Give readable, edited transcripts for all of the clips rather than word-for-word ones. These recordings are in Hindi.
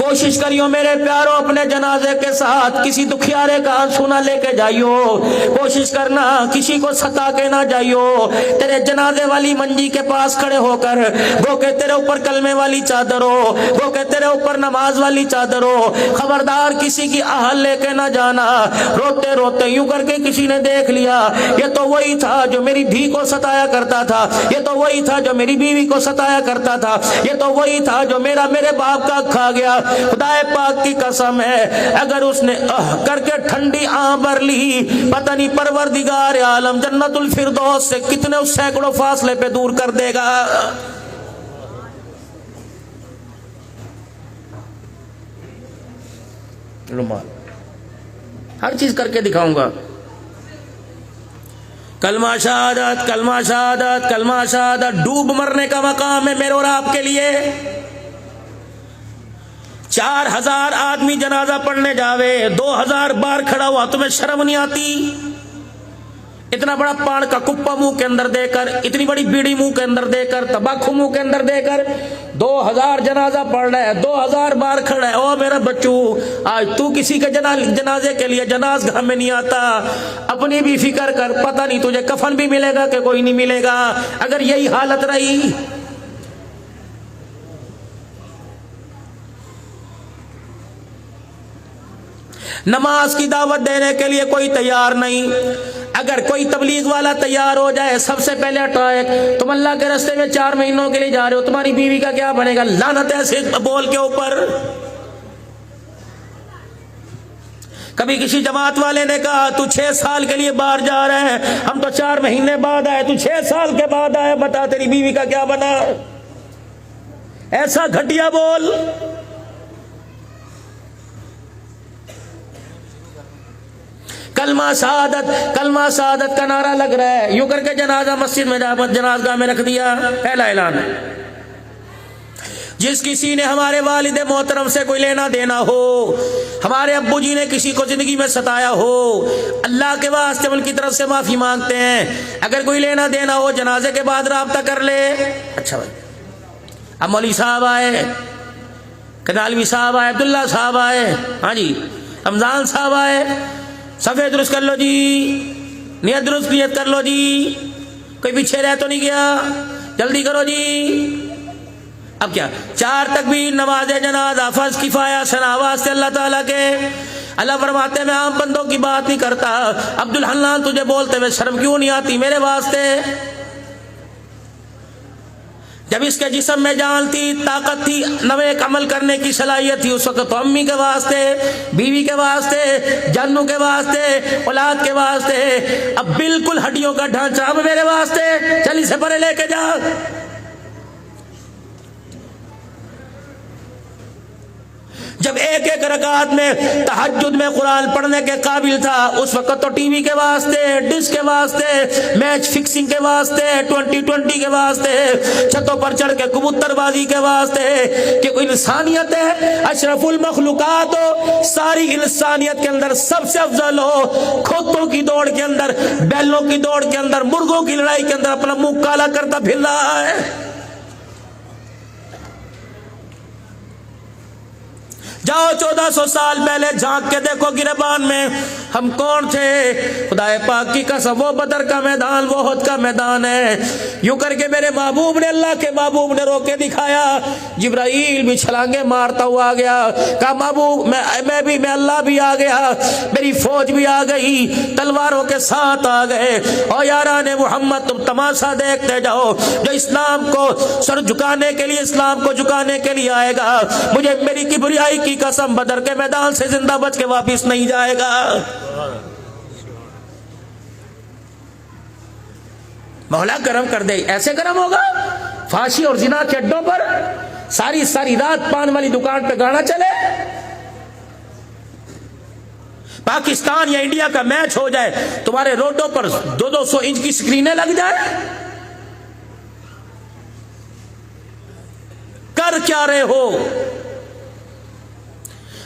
कोशिश करियो मेरे प्यारों, अपने जनाजे के साथ किसी दुखियारे का आंसू ना लेके जाइयो। कोशिश करना किसी को सता के ना जाइयो। तेरे जनाजे वाली मंजी के पास खड़े होकर वो के तेरे ऊपर कलमे वाली चादर हो, वो के तेरे ऊपर नमाज वाली चादर हो। खबरदार किसी की आहल लेके ना जाना। रोते रोते यूं करके किसी ने देख लिया, ये तो वही था जो मेरी धी को सताया करता था, ये तो वही था जो मेरी बीवी को सताया करता था, ये तो वही था जो मेरे बाप का खा गया। खुदाए पाक की कसम है, अगर उसने करके ठंडी आंख भर ली, पता नहीं परवरदिगार आलम जन्नतुल फिरदौस से कितने सैकड़ों फासले पे दूर कर देगा। हर चीज करके दिखाऊंगा। कलमा शहादत, कलमा शहादत, कलमा शहादत डूब मरने का मकाम है मेरे और आपके लिए। 4000 आदमी जनाजा पढ़ने जावे, 2000 बार खड़ा हुआ, तुम्हें शर्म नहीं आती? इतना बड़ा पान का कुप्पा मुंह के अंदर देकर, इतनी बड़ी बीड़ी मुंह के अंदर देकर, तंबाकू मुंह के अंदर देकर 2000 जनाजा पढ़ रहा है, 2000 बार खड़ा है। ओ मेरा बच्चू, आज तू किसी के जनाजे के लिए जनाजगाह में नहीं आता, अपनी भी फिक्र कर। पता नहीं तुझे कफन भी मिलेगा कि कोई नहीं मिलेगा। अगर यही हालत रही, नमाज की दावत देने के लिए कोई तैयार नहीं। अगर कोई तबलीग वाला तैयार हो जाए, सबसे पहले अटैक, तुम अल्लाह के रास्ते में 4 महीनों के लिए जा रहे हो, तुम्हारी बीवी का क्या बनेगा? लानत ऐसे बोल के ऊपर। कभी किसी जमात वाले ने कहा तू 6 साल के लिए बाहर जा रहे हैं, हम तो 4 महीने बाद आए, तू 6 साल के बाद आया, बता तेरी बीवी का क्या बना? ऐसा घटिया बोल। कलमा शहादत का नारा लग रहा है, यूं करके जनाजा मस्जिद में जनाजगाह में रख दिया। पहला ऐलान, जिस किसी ने हमारे वालिद मोहतरम से कोई लेना देना हो, हमारे अब्बू जी ने किसी को जिंदगी में सताया हो, अल्लाह के वास्ते उनकी तरफ से माफी मांगते हैं। अगर कोई लेना देना हो, जनाजे के बाद राब्ता कर ले। अच्छा भाई, अब मौलवी साहब आए, कनालवी साहब आए, अब्दुल्ला साहब आए, हाँ जी, रमजान साहब आए, सफे दुरुस्त कर लो जी, नियत दुरुस्त नियत कर लो जी, कोई पीछे रह तो नहीं गया, जल्दी करो जी। अब क्या, 4 तकबीर, नमाज जनाजा, फर्ज किफाया, सना वास्ते अल्लाह ताला के। अल्लाह फरमाते मैं आम बंदों की बात नहीं करता। अब्दुल हन्नान तुझे बोलते हुए शर्म क्यों नहीं आती मेरे वास्ते? जब इसके जिस्म में जान थी, ताकत थी, नवेक अमल करने की सलाहियत थी, उस वक्त तो अम्मी के वास्ते, बीवी के वास्ते, जानू के वास्ते, औलाद के वास्ते। अब बिल्कुल हड्डियों का ढांचा अब मेरे वास्ते, चल इसे परे लेके जा। जब एक एक रकात में तहज्जुद में कुरान पढ़ने के काबिल था, उस वक्त तो टीवी के वास्ते, डिश के वास्ते, मैच फिक्सिंग के वास्ते, 2020 के वास्ते, छतों पर चढ़ के कबूतरबाजी के वास्ते, कि कोई इंसानियत है, अशरफुल मखलूकात हो, सारी इंसानियत के अंदर सबसे अफजल हो, खोतों की दौड़ के अंदर, बैलों की दौड़ के अंदर, मुर्गों की लड़ाई के अंदर अपना मुंह काला करता फिर रहा है। जाओ 1400 साल पहले झांक के देखो गिरबान में हम कौन थे। खुदाए पाक की कसम, वो बदर का मैदान, वो उहद का मैदान है। यूं करके मेरे महबूब ने, अल्लाह के महबूब ने रोके दिखाया। जिब्राइल भी छलांगे मारता हुआ आ गया, कहा महबूब मैं अल्लाह भी आ गया, मेरी फौज भी आ गई, तलवारों के साथ आ गए। और याराने मोहम्मद तुम तमाशा देखते जाओ, जो इस्लाम को सर झुकाने के लिए, इस्लाम को झुकाने के लिए आएगा, मुझे मेरी किबरियाई की कसम बदर के मैदान से जिंदा बच के वापिस नहीं जाएगा। मौला करम कर दे। ऐसे करम होगा फांसी और जिना के अड्डों पर सारी सारी रात पान वाली दुकान पे गाना चले, पाकिस्तान या इंडिया का मैच हो जाए, तुम्हारे रोडों पर 200-200 इंच की स्क्रीनें लग जाए। कर क्या रहे हो?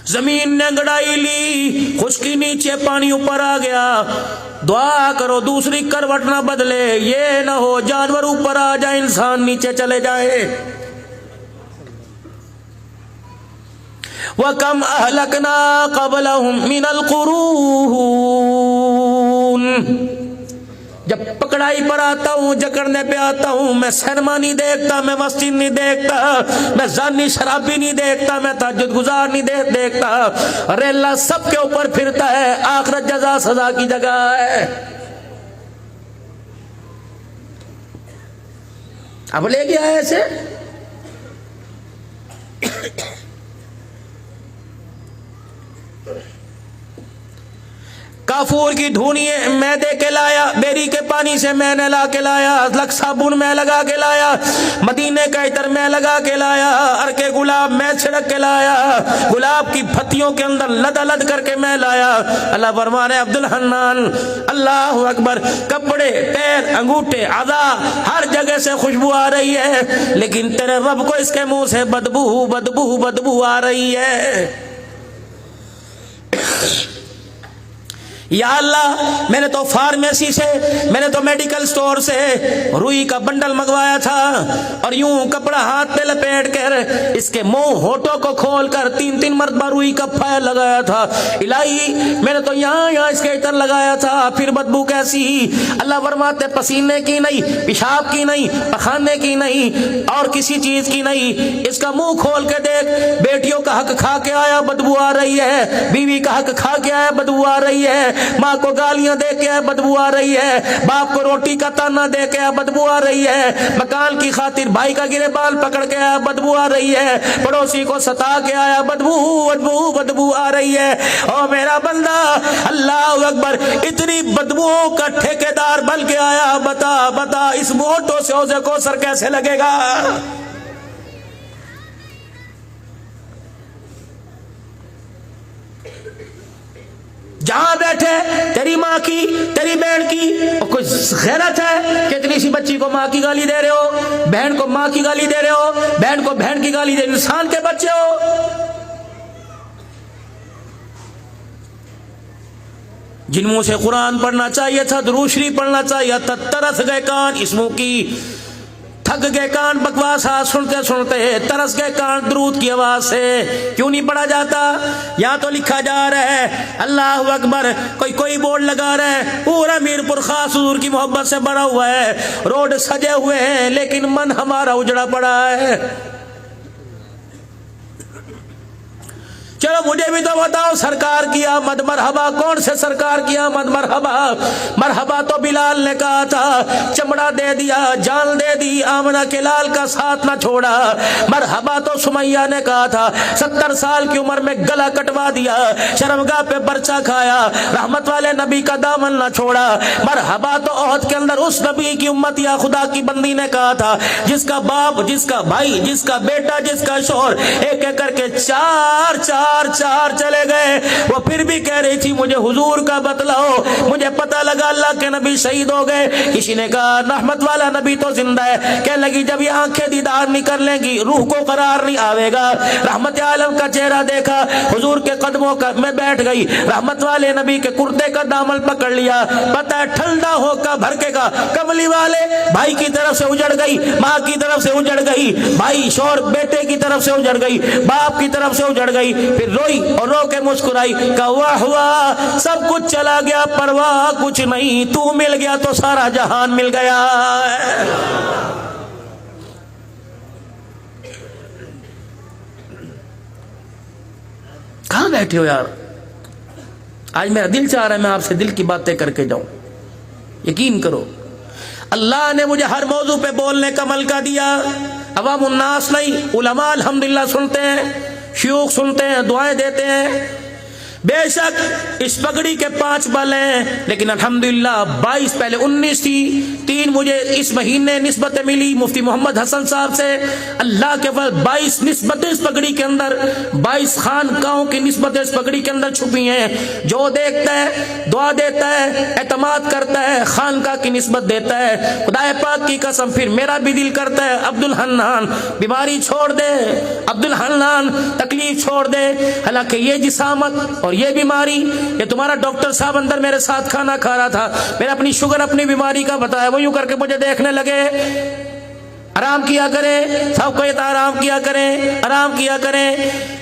जमीन ने अंगड़ाई ली, खुशकी नीचे, पानी ऊपर आ गया। दुआ करो दूसरी करवट ना बदले, ये ना हो जानवर ऊपर आ जाए, इंसान नीचे चले जाए। व कम अहलकना क़ब्लहुम मिनल क़ुरून। जब पकड़ाई पर आता हूँ, जकड़ने पे आता हूँ, मैं सिनेमा नहीं देखता, मैं मस्जिद नहीं देखता, मैं जानी शराबी नहीं देखता, मैं तहज्जुद गुजार नहीं देखता। अरे अल्लाह सबके ऊपर फिरता है, आखिरत जजा सजा की जगह है। अब ले गया है ऐसे। काफूर की धुनिए मैं दे के लाया, बेरी के पानी से मैंने ला के लाया, लक साबुन मैं लगा के लाया, मदीने का इतर मैं लगा के लाया, अरके गुलाब मैं छिड़क के लाया, गुलाब की पत्तियों के अंदर लद करके मैं लाया। अल्लाह फरमाने अब्दुल हन्नान अल्लाह अकबर, कपड़े पैर अंगूठे आज़ा हर जगह से खुशबू आ रही है, लेकिन तेरे रब को इसके मुंह से बदबू बदबू बदबू आ रही है। या अल्लाह, मैंने तो फार्मेसी से, मैंने तो मेडिकल स्टोर से रुई का बंडल मंगवाया था और यूं कपड़ा हाथ पे लपेट कर इसके मुंह होठों को खोल कर 3-3 मरतबा रुई का फायर लगाया था। इलाही, मैंने तो यहाँ इसके इतर लगाया था, फिर बदबू कैसी। अल्लाह फरमाते पसीने की नहीं, पेशाब की नहीं, पखाने की नहीं, और किसी चीज की नहीं, इसका मुंह खोल के देख। बेटियों का हक खा के आया, बदबू आ रही है, बीवी का हक खा के आया, बदबू आ रही है, माँ को गालियां दे के बदबू आ रही है, बाप को रोटी का ताना दे के बदबू आ रही है, मकान की खातिर भाई का गिरेबान पकड़ के आया, बदबू आ रही है, पड़ोसी को सता के आया, बदबू बदबू बदबू आ रही है। ओ मेरा बंदा, अल्लाह अकबर, इतनी बदबुओं का ठेकेदार बन के आया, बता बता इस मोटो से औज़े को सर कैसे लगेगा। जहां बैठे तेरी माँ की, तेरी बहन की और कुछ गैरत है कि इतनी सी बच्ची को माँ की गाली दे रहे हो, बहन को माँ की गाली दे रहे हो, बहन को बहन की गाली दे, इंसान के बच्चे हो। जिन मुंह से कुरान पढ़ना चाहिए था, दुरूद शरीफ पढ़ना चाहिए था, तरस गए कान इस मुंह की, थक गए कान बकवास सुनते सुनते, तरस गए कान दुरूद की आवाज से। क्यों नहीं पढ़ा जाता? यहाँ तो लिखा जा रहा है अल्लाह अकबर, कोई बोर्ड लगा रहा है, पूरा मीरपुर खास हुजूर की मोहब्बत से भरा हुआ है, रोड सजे हुए हैं, लेकिन मन हमारा उजड़ा पड़ा है। चलो मुझे भी तो बताओ, सरकार की आमद मरहबा, कौन से सरकार की आमद मरहबा? मरहबा तो बिलाल ने कहा था, चमड़ा दे दिया, जान दे दी, आमना के लाल का साथ ना छोड़ा। मरहबा तो सुमैया ने कहा था, 70 साल की उम्र में गला कटवा दिया, शर्मगाह पे बर्चा खाया, रहमत वाले नबी का दामन ना छोड़ा। मरहबा तो ओहद के अंदर उस नबी की उम्मत या खुदा की बंदी ने कहा था, जिसका बाप, जिसका भाई, जिसका बेटा, जिसका शोहर, एक एक करके चार चले गए, वो फिर भी कह रही थी मुझे हुजूर का बतलाओ। मुझे पता लगा अल्लाह के नबी शहीद हो गए। किसी ने कहा रहमत वाला नबी तो जिंदा है। कह लगी जब ये आंखें दीदार नहीं कर लेंगी, रूह को करार नहीं आवेगा। रहमत आलम का चेहरा देखा, हुजूर के कदमों का में बैठ गई, रहमत वाले नबी के कुर्ते का दामन पकड़ लिया। पता है ठंडा होकर भड़केगा, कमली वाले भाई की तरफ से उजड़ गई, माँ की तरफ से उजड़ गई, भाई शोर बेटे की तरफ से उजड़ गई, बाप की तरफ से उजड़ गई। फिर रोई और रो के मुस्कुराई, कहा वाह हुआ, सब कुछ चला गया, परवाह कुछ नहीं, तू मिल गया तो सारा जहान मिल गया। कहां बैठे हो यार? आज मेरा दिल चाह रहा है मैं आपसे दिल की बातें करके जाऊं। यकीन करो, अल्लाह ने मुझे हर मौजू पे बोलने का मलका दिया। अवाम उन्नास नहीं, उलमा अल्हम्दुलिल्लाह सुनते हैं, शयूख सुनते हैं, दुआएं देते हैं। बेशक इस पगड़ी के 5 बल हैं, लेकिन अल्हम्दुलिल्लाह 22 पहले 19 थी, 3 मुझे इस महीने निस्बतें मिली मुफ्ती मोहम्मद हसन साहब से। अल्लाह के फल 22 निस्बतें इस पगड़ी के अंदर, 22 खानकाहों की निस्बतें इस पगड़ी के अंदर छुपी हैं। जो देखता है, दुआ देता है, एतमाद करता है, खानका की निस्बत देता है। खुदा पाक की कसम, फिर मेरा भी दिल करता है अब्दुल हन्नान बीमारी छोड़ दे, अब्दुल हन्नान तकलीफ छोड़ दे। हालांकि ये जिसामत और ये बीमारी, ये तुम्हारा डॉक्टर साहब अंदर मेरे साथ खाना खा रहा था, मैंने अपनी शुगर, अपनी बीमारी का बताया, वो यूं करके मुझे देखने लगे। आराम किया करें, सबको ये आराम किया करें, आराम किया करें।